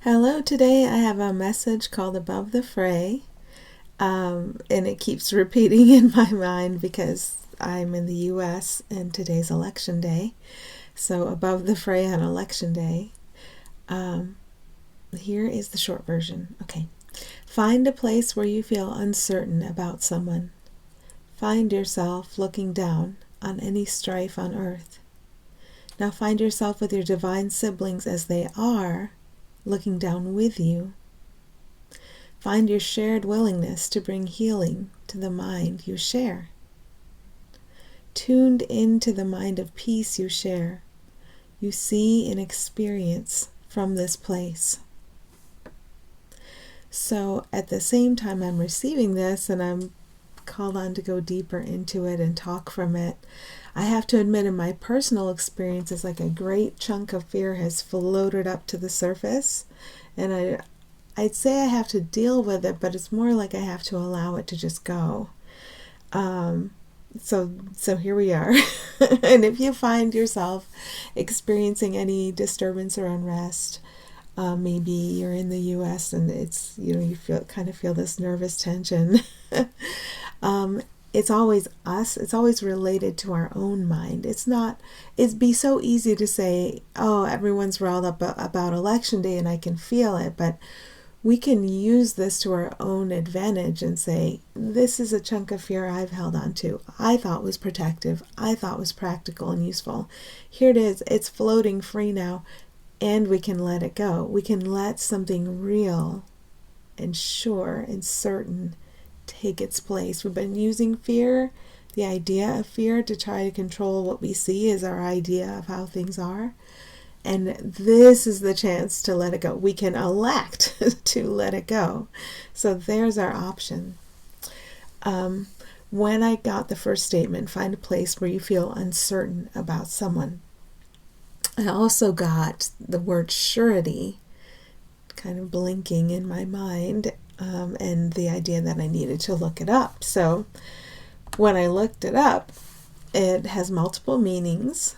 Hello, today I have a message called Above the Fray, and it keeps repeating in my mind because I'm in the US and today's election day. So, above the fray on election day. Um, Here is the short version. Okay. Find a place where you feel uncertain about someone. Find yourself looking down on any strife on earth. Now find yourself with your divine siblings as they are, looking down with you. Find your shared willingness to bring healing to the mind you share. Tuned into the mind of peace you share, you see and experience from this place. So at the same time I'm receiving this and I'm called on to go deeper into it and talk from it, I have to admit in my personal experience it's like a great chunk of fear has floated up to the surface, and I'd say I have to deal with it, but it's more like I have to allow it to just go. So here we are. And if you find yourself experiencing any disturbance or unrest, maybe you're in the US and it's, you feel this nervous tension. It's always us. It's always related to our own mind. It'd be so easy to say, oh, everyone's riled up about election day and I can feel it, but we can use this to our own advantage and say, this is a chunk of fear I've held on to. I thought was protective. I thought was practical and useful. Here it is. It's floating free now, and we can let it go. We can let something real and sure and certain take its place. We've been using fear, the idea of fear, to try to control what we see as our idea of how things are. And this is the chance to let it go. We can elect to let it go. So there's our option. When I got the first statement, find a place where you feel uncertain about someone, I also got the word surety kind of blinking in my mind, and the idea that I needed to look it up. So when I looked it up, it has multiple meanings.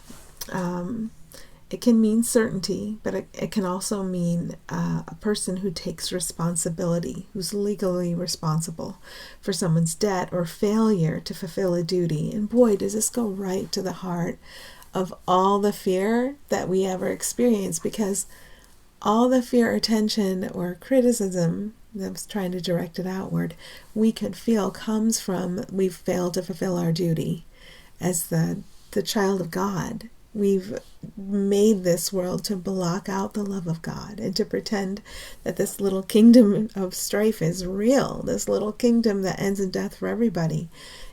It can mean certainty, but it can also mean a person who takes responsibility, who's legally responsible for someone's debt or failure to fulfill a duty. And boy, does this go right to the heart of all the fear that we ever experience, because all the fear or tension or criticism that's trying to direct it outward, we could feel comes from we've failed to fulfill our duty as the child of God. We've made this world to block out the love of God and to pretend that this little kingdom of strife is real. This little kingdom that ends in death for everybody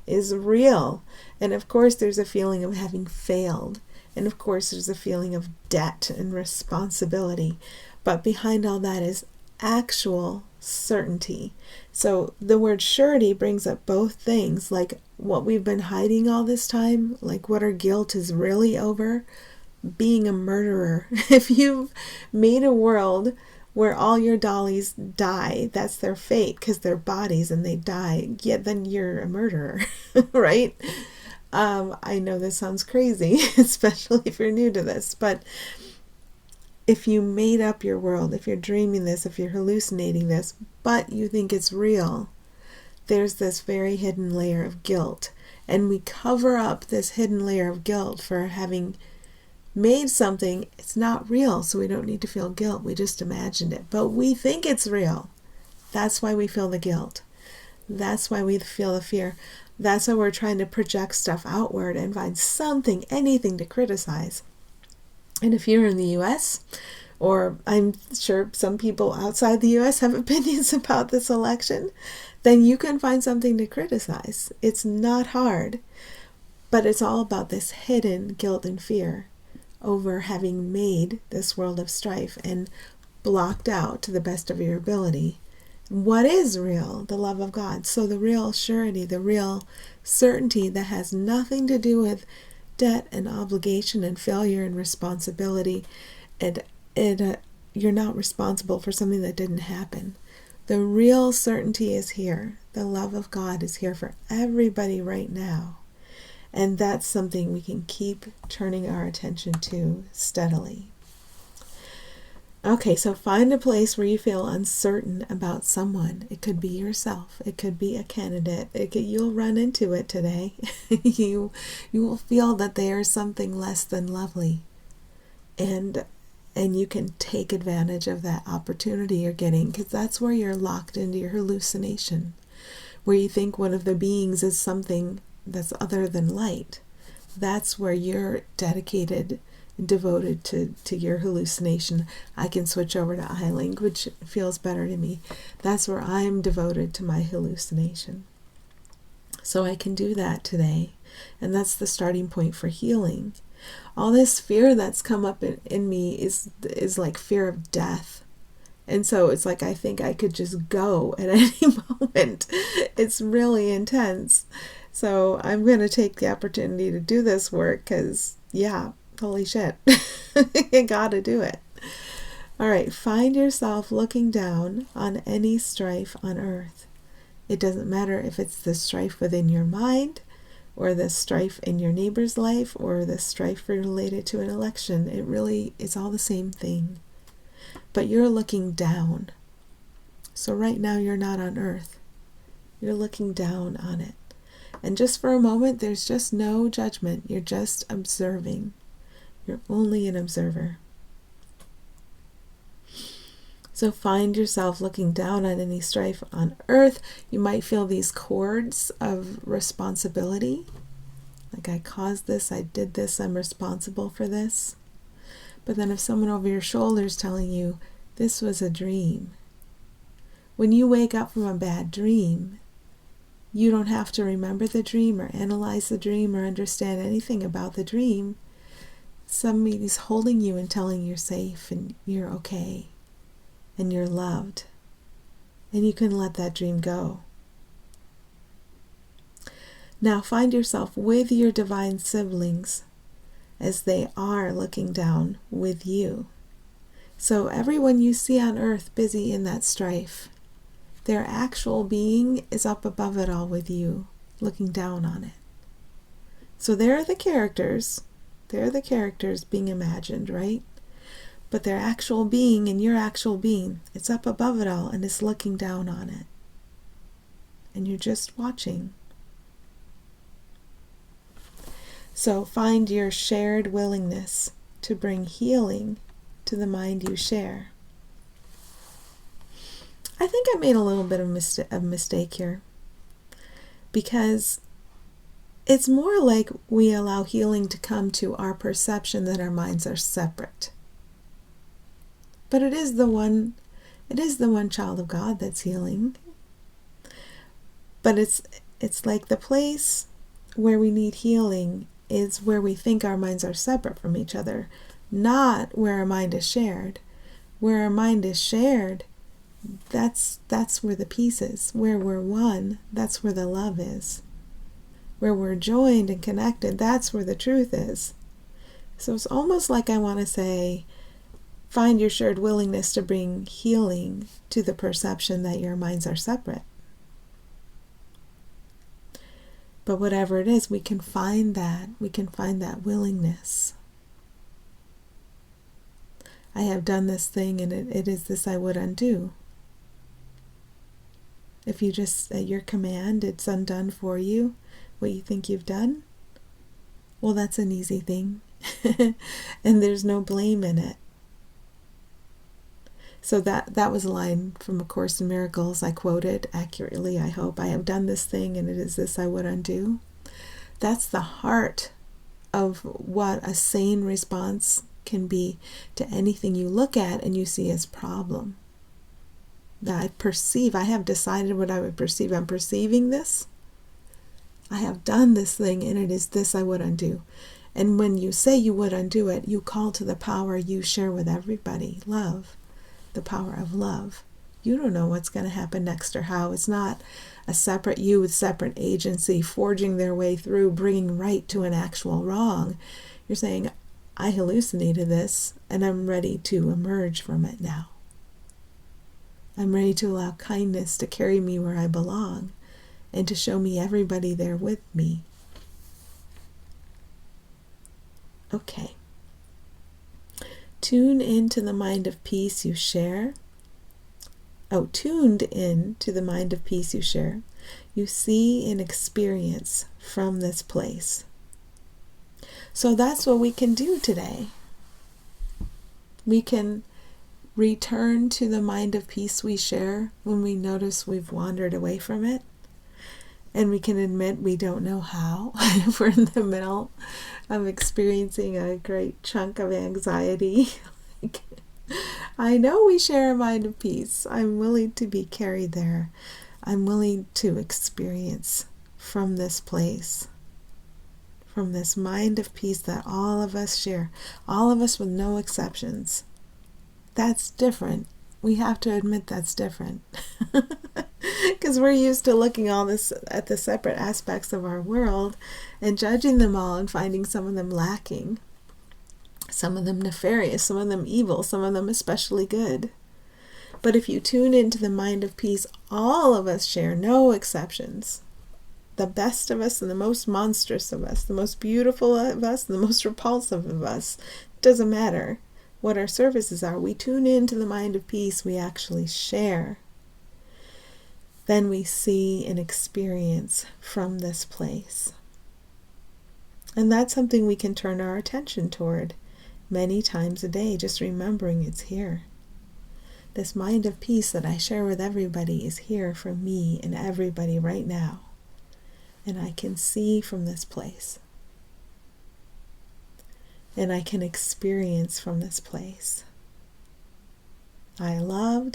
is real. And of course there's a feeling of having failed. And of course there's a feeling of debt and responsibility. But behind all that is actual certainty. So the word surety brings up both things, like what we've been hiding all this time, like what our guilt is really over, being a murderer. If you've made a world where all your dollies die, that's their fate because they're bodies and they die, yet then you're a murderer, right? I know this sounds crazy, especially if you're new to this, but if you made up your world, if you're dreaming this, if you're hallucinating this, but you think it's real, there's this very hidden layer of guilt. And we cover up this hidden layer of guilt for having made something. It's not real, so we don't need to feel guilt. We just imagined it. But we think it's real. That's why we feel the guilt. That's why we feel the fear. That's why we're trying to project stuff outward and find something, anything to criticize. And if you're in the US, or I'm sure some people outside the US have opinions about this election, then you can find something to criticize. It's not hard, but it's all about this hidden guilt and fear over having made this world of strife and blocked out to the best of your ability what is real, the love of God. So the real surety, the real certainty that has nothing to do with debt and obligation and failure and responsibility, and you're not responsible for something that didn't happen. The real certainty is here. The love of God is here for everybody right now. And that's something we can keep turning our attention to steadily. Okay, so find a place where you feel uncertain about someone. It could be yourself. It could be a candidate. You'll run into it today. you will feel that they are something less than lovely, and you can take advantage of that opportunity you're getting, because that's where you're locked into your hallucination, where you think one of the beings is something that's other than light. That's where you're dedicated, devoted to your hallucination. I can switch over to I language, feels better to me. That's where I'm devoted to my hallucination. So I can do that today. And that's the starting point for healing. All this fear that's come up in me is like fear of death. And so it's like I think I could just go at any moment. It's really intense. So I'm going to take the opportunity to do this work because, yeah, holy shit, you gotta do it. All right, find yourself looking down on any strife on earth. It doesn't matter if it's the strife within your mind, or the strife in your neighbor's life, or the strife related to an election. It really is all the same thing. But you're looking down. So right now you're not on earth. You're looking down on it. And just for a moment, there's just no judgment. You're just observing. You're only an observer. So find yourself looking down on any strife on earth. You might feel these cords of responsibility. Like, I caused this, I did this, I'm responsible for this. But then if someone over your shoulder is telling you, this was a dream. When you wake up from a bad dream, you don't have to remember the dream or analyze the dream or understand anything about the dream. Somebody's holding you and telling you're safe and you're okay and you're loved. And you can let that dream go. Now find yourself with your divine siblings as they are looking down with you. So everyone you see on earth busy in that strife, their actual being is up above it all with you, looking down on it. So they're the characters being imagined, right? But their actual being and your actual being, it's up above it all and it's looking down on it. And you're just watching. So find your shared willingness to bring healing to the mind you share. I think I made a little bit of a mistake here, because it's more like we allow healing to come to our perception that our minds are separate. But it is the one child of God that's healing. But it's like the place where we need healing is where we think our minds are separate from each other, not where our mind is shared. Where our mind is shared, that's where the peace is. Where we're one, that's where the love is. Where we're joined and connected, that's where the truth is. So it's almost like I want to say, find your shared willingness to bring healing to the perception that your minds are separate. But whatever it is, we can find that willingness. I have done this thing and it is this I would undo. If you just, at your command, it's undone for you, what you think you've done, well, that's an easy thing. And there's no blame in it. So that was a line from A Course in Miracles I quoted accurately, I hope. I have done this thing and it is this I would undo. That's the heart of what a sane response can be to anything you look at and you see as problem. That I have decided what I would perceive. I'm perceiving this. I have done this thing and it is this I would undo. And when you say you would undo it, you call to the power you share with everybody, love. The power of love. You don't know what's going to happen next or how. It's not a separate you with separate agency forging their way through, bringing right to an actual wrong. You're saying, I hallucinated this and I'm ready to emerge from it now. I'm ready to allow kindness to carry me where I belong and to show me everybody there with me. Okay. Tune into the mind of peace you share. Oh, tuned in to the mind of peace you share. You see and experience from this place. So that's what we can do today. We can return to the mind of peace we share when we notice we've wandered away from it. And we can admit we don't know how. If we're in the middle of experiencing a great chunk of anxiety. I know we share a mind of peace. I'm willing to be carried there. I'm willing to experience from this place, from this mind of peace that all of us share, all of us with no exceptions. That's different. We have to admit that's different. Because we're used to looking all this at the separate aspects of our world and judging them all and finding some of them lacking, some of them nefarious, some of them evil, some of them especially good. But if you tune into the mind of peace, all of us share, no exceptions. The best of us and the most monstrous of us, the most beautiful of us, the most repulsive of us. It doesn't matter what our services are. We tune into the mind of peace, we actually share. Then we see and experience from this place. And that's something we can turn our attention toward many times a day, just remembering it's here. This mind of peace that I share with everybody is here for me and everybody right now. And I can see from this place. And I can experience from this place. I love,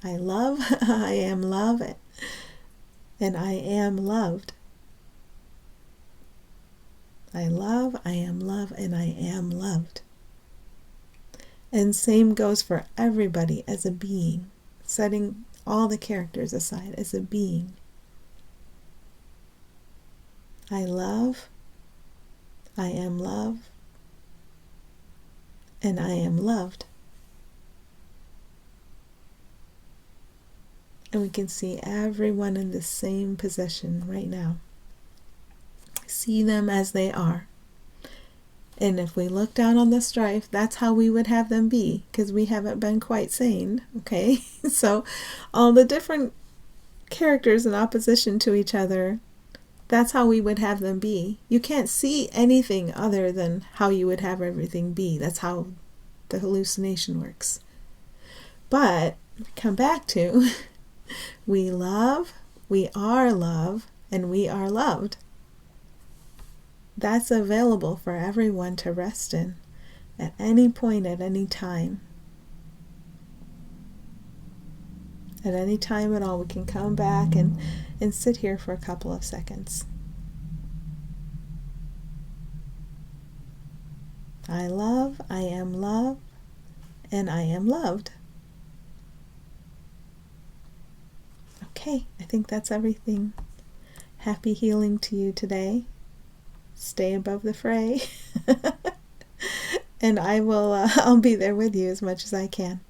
I am love, and I am loved. I love, I am love, and I am loved. And same goes for everybody as a being, setting all the characters aside as a being. I love, I am love, and I am loved. And we can see everyone in the same position right now. See them as they are. And if we look down on the strife, that's how we would have them be, because we haven't been quite sane, okay? So all the different characters in opposition to each other, that's how we would have them be. You can't see anything other than how you would have everything be. That's how the hallucination works. But come back to we love, we are love, and we are loved. That's available for everyone to rest in at any point, at any time. At any time at all, we can come back and sit here for a couple of seconds. I love, I am love, and I am loved. Okay, I think that's everything. Happy healing to you today. Stay above the fray. And I'll be there with you as much as I can.